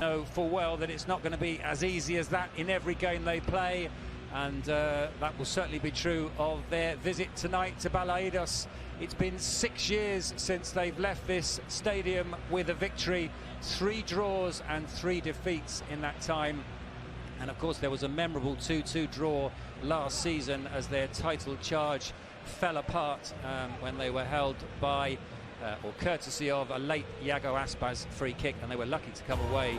Know full well that it's not going to be as easy as that in every game they play, and that will certainly be true of their visit tonight to Balaidos. It's been 6 years since they've left this stadium with a victory, 3 draws and 3 defeats in that time. And of course there was a memorable 2-2 draw last season as their title charge fell apart when they were held by or courtesy of a late Iago Aspas free kick, and they were lucky to come away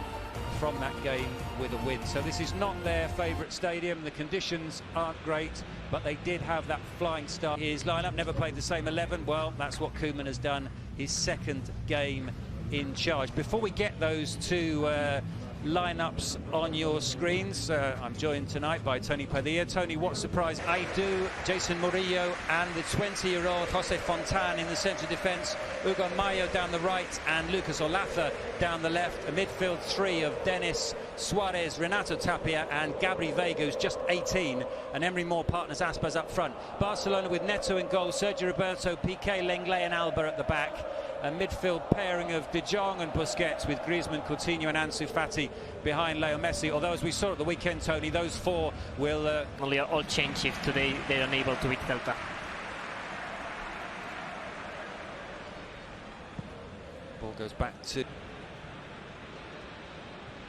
from that game with a win. So this is not their favourite stadium, the conditions aren't great, but they did have that flying start. His lineup never played the same 11. Well, that's what Koeman has done, his second game in charge. Before we get those two lineups on your screens, I'm joined tonight by Tony Padilla. Tony, what surprise? I do. Jason Murillo and the 20-year-old Jose Fontan in the centre defence, Hugo Mayo down the right and Lucas Olaza down the left. A midfield 3 of Denis Suarez, Renato Tapia and Gabri Veiga, who's just 18, and Emery Moore partners Aspas up front. Barcelona with Neto in goal, Sergio Roberto, Piqué, Lenglet and Alba at the back. A midfield pairing of De Jong and Busquets with Griezmann, Coutinho and Ansu Fati behind Leo Messi. Although, as we saw at the weekend, Tony, those 4 will... only all change if today they're unable to beat Celta. Ball goes back to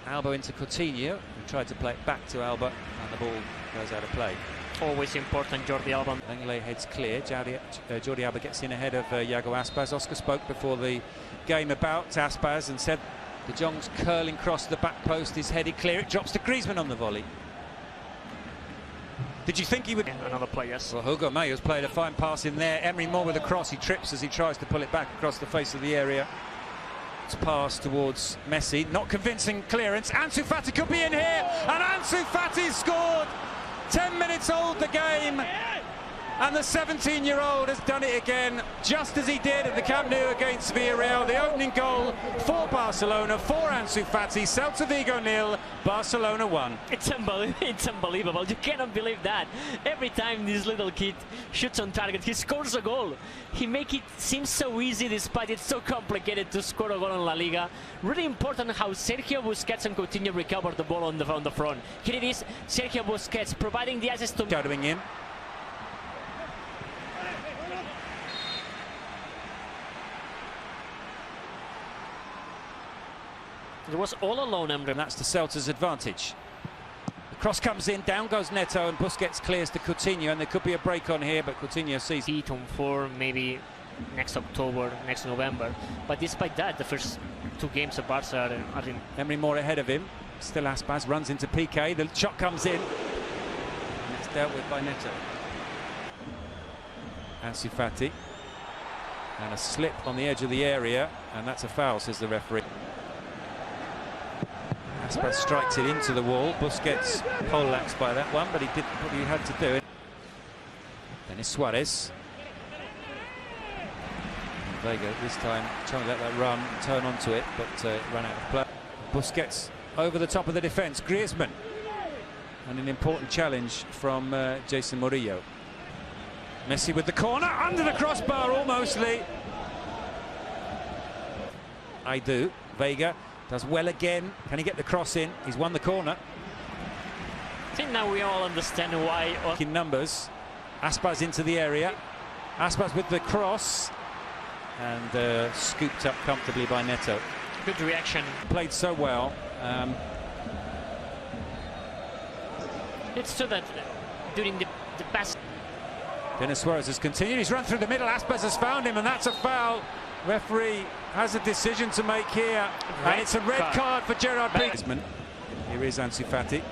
Alba into Coutinho, who tried to play it back to Alba, and the ball goes out of play. Always important, Jordi Alba. Lenglet heads clear. Jordi Alba gets in ahead of Iago Aspas. Oscar spoke before the game about Aspas and said De Jong's curling cross the back post is headed clear. It drops to Griezmann on the volley. Did you think he would... Yeah, another play, yes. Well, Hugo Mayo's played a fine pass in there. Emery Moore with a cross. He trips as he tries to pull it back across the face of the area. It's passed towards Messi. Not convincing clearance. Ansu Fati could be in here. And Ansu Fati scored. 10 minutes old the game, and the 17-year-old has done it again, just as he did at the Camp Nou against Villarreal. The opening goal for Barcelona, for Ansu Fati. Celta Vigo 0, Barcelona 1. It's unbelievable. You cannot believe that. Every time this little kid shoots on target, he scores a goal. He makes it seem so easy, despite it's so complicated to score a goal in La Liga. Really important how Sergio Busquets and Coutinho recovered the ball on the front. Here it is, Sergio Busquets providing the assist to... Shadowing in. It was all alone, Emre. And that's to Celta's advantage. The cross comes in, down goes Neto, and Busquets clears to Coutinho, and there could be a break on here, but Coutinho sees it on form maybe next October, next November. But despite that, the first 2 games of Barca are in... Emery Moore ahead of him. Still Aspas, runs into Piqué. The shot comes in, and it's dealt with by Neto. Ansu Fati. And a slip on the edge of the area, and that's a foul, says the referee. Aspas strikes it into the wall. Busquets poleaxed by that one, but he did what he had to do. Denis Suarez. And Veiga this time trying to let that run, turn onto it, but it ran out of play. Busquets over the top of the defence. Griezmann. And an important challenge from Jason Murillo. Messi with the corner, under the crossbar almostly. I do. Veiga does well again. Can he get the cross in? He's won the corner. I think now we all understand why... In numbers. Aspas into the area. Aspas with the cross. And scooped up comfortably by Neto. Good reaction. Played so well. It's true that during the best... Denis Suarez has continued. He's run through the middle. Aspas has found him, and that's a foul. Referee has a decision to make here, and it's a red card for Gerard Piqué. Here is Ansu Fati.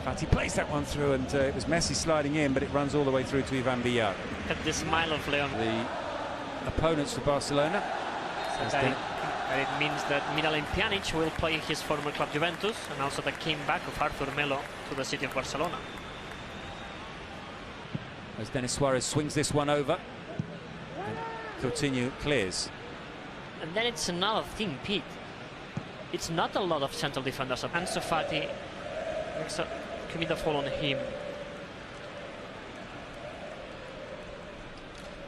Fati plays that one through, and it was Messi sliding in, but it runs all the way through to Ivan Villar. At the smile of Leon. The opponents for Barcelona. It means that Miralem Pjanic will play his former club Juventus, and also the comeback of Arthur Melo to the city of Barcelona. As Denis Suarez swings this one over. Coutinho clears. And then it's another thing, Pete. It's not a lot of central defenders. Ansu Fati commit a foul on him.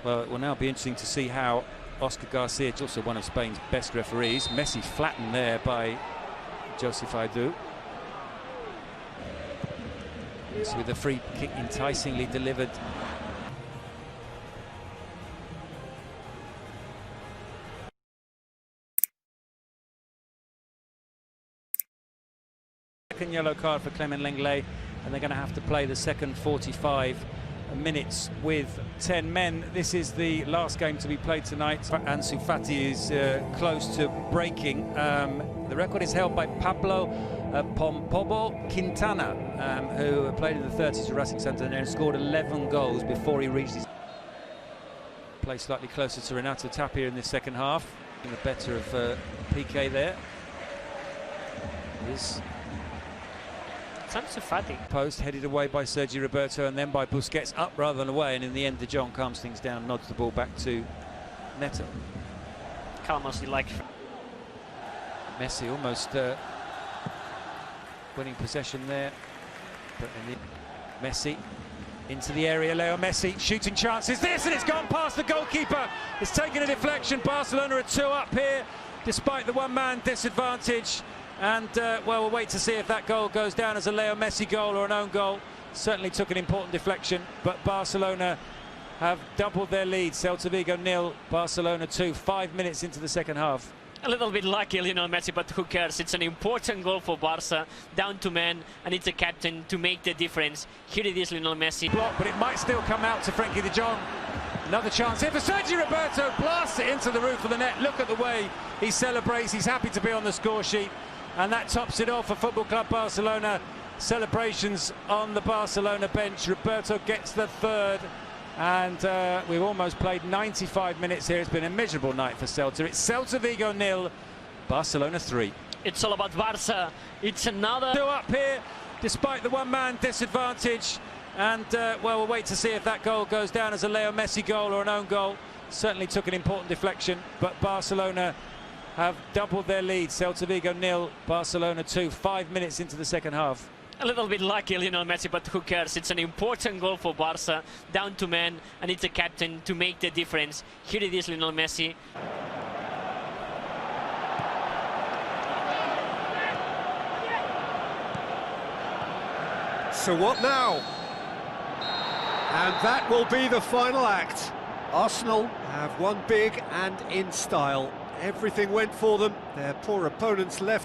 Well, it will now be interesting to see how Oscar Garcia, also one of Spain's best referees, Messi flattened there by Joseph Aidu. So with the free kick enticingly delivered. Second yellow card for Clement Lenglet, and they're going to have to play the second 45 minutes with 10 men. This is the last game to be played tonight. Ansu Fati is close to breaking. The record is held by Pablo Pompobo Quintana, who played in the 30s for Racing Santander and scored 11 goals before he reached his... Play slightly closer to Renato Tapia in this second half. The better of Piqué there. Is Ansu Fati. Post headed away by Sergi Roberto and then by Busquets, up rather than away, and in the end De Jong calms things down, nods the ball back to Neto. Calmos, like Messi almost winning possession there, but Messi into the area. Leo Messi shooting chances. This, and it's gone past the goalkeeper. It's taken a deflection. Barcelona are 2 up here, despite the one-man disadvantage. And well, we'll wait to see if that goal goes down as a Leo Messi goal or an own goal. Certainly took an important deflection, but Barcelona have doubled their lead. Celta Vigo 0, Barcelona 2, 5 minutes into the second half. a little bit lucky, Lionel Messi, but who cares? It's an important goal for Barca, down to men, and it's a captain to make the difference. Here it is, Lionel Messi. Block, but it might still come out to Frenkie de Jong. Another chance here for Sergi Roberto, blasts it into the roof of the net. Look at the way he celebrates. He's happy to be on the score sheet, and that tops it off for Football Club Barcelona. Celebrations on the Barcelona bench. Roberto gets the third, and we've almost played 95 minutes here. It's been a miserable night for Celta. It's Celta Vigo 0, Barcelona 3. It's all about Barca. It's another... 2 up here, despite the one-man disadvantage. And well, we'll wait to see if that goal goes down as a Leo Messi goal or an own goal. Certainly took an important deflection, but Barcelona have doubled their lead. Celta Vigo 0, Barcelona 2, 5 minutes into the second half. A little bit lucky, Lionel Messi, but who cares? It's an important goal for Barca, down to men, and it's a captain to make the difference. Here it is, Lionel Messi. So what now? And that will be the final act. Arsenal have won big and in style. Everything went for them. Their poor opponents left